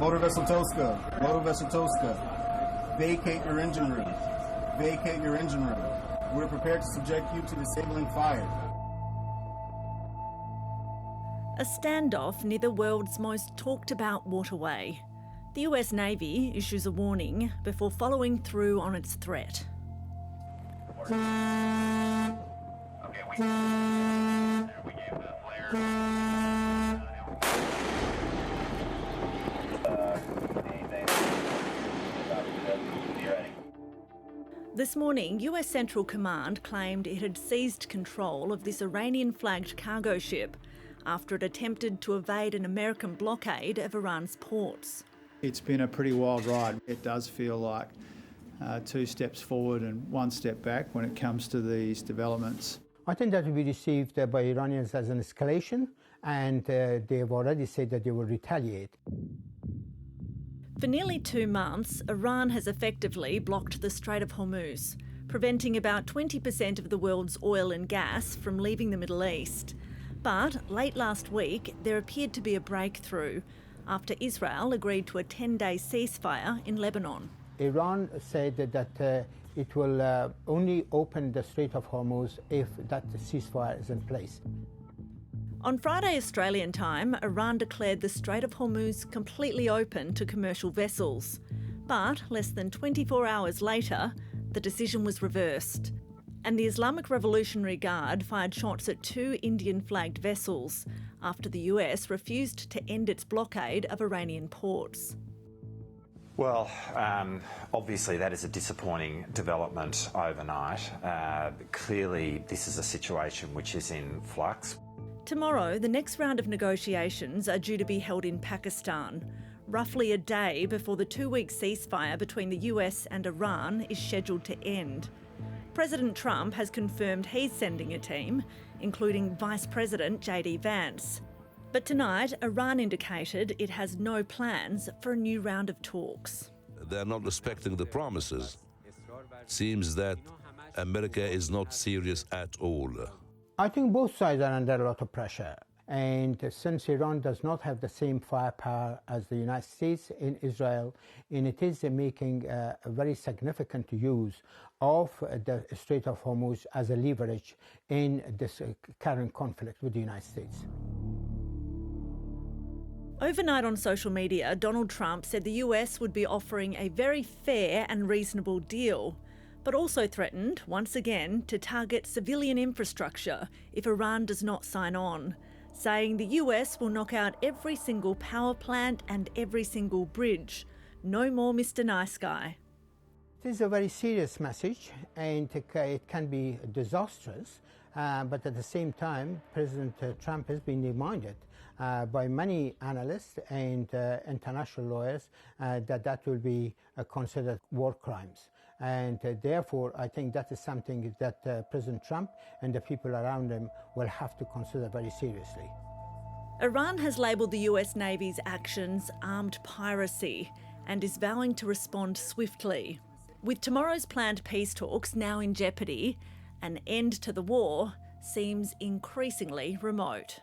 Motor vessel Toska, vacate your engine room. Vacate your engine room. We're prepared to subject you to disabling fire. A standoff near the world's most talked about waterway. The US Navy issues a warning before following through on its threat. Okay, we gave the flare. This morning, US Central Command claimed it had seized control of this Iranian-flagged cargo ship after it attempted to evade an American blockade of Iran's ports. It's been a pretty wild ride. It does feel like 2 steps forward and 1 step back when it comes to these developments. I think that will be received by Iranians as an escalation, and they have already said that they will retaliate. For nearly 2 months, Iran has effectively blocked the Strait of Hormuz, preventing about 20% of the world's oil and gas from leaving the Middle East. But late last week, there appeared to be a breakthrough after Israel agreed to a 10-day ceasefire in Lebanon. Iran said that it will only open the Strait of Hormuz if that ceasefire is in place. On Friday Australian time, Iran declared the Strait of Hormuz completely open to commercial vessels. But less than 24 hours later, the decision was reversed. And the Islamic Revolutionary Guard fired shots at 2 Indian-flagged vessels after the US refused to end its blockade of Iranian ports. Well, obviously that is a disappointing development overnight. Clearly this is a situation which is in flux. Tomorrow, the next round of negotiations are due to be held in Pakistan, roughly a day before the 2-week ceasefire between the US and Iran is scheduled to end. President Trump has confirmed he's sending a team, including Vice President JD Vance. But tonight, Iran indicated it has no plans for a new round of talks. They're not respecting the promises. It seems that America is not serious at all. I think both sides are under a lot of pressure. And since Iran does not have the same firepower as the United States in Israel, and it is making a very significant use of the Strait of Hormuz as a leverage in this current conflict with the United States. Overnight on social media, Donald Trump said the US would be offering a very fair and reasonable deal, but also threatened, once again, to target civilian infrastructure if Iran does not sign on, saying the US will knock out every single power plant and every single bridge. No more Mr. Nice Guy. It is a very serious message, and it can be disastrous, but at the same time, President Trump has been reminded by many analysts and international lawyers that will be considered war crimes. And therefore, I think that is something that President Trump and the people around him will have to consider very seriously. Iran has labelled the US Navy's actions armed piracy and is vowing to respond swiftly. With tomorrow's planned peace talks now in jeopardy, an end to the war seems increasingly remote.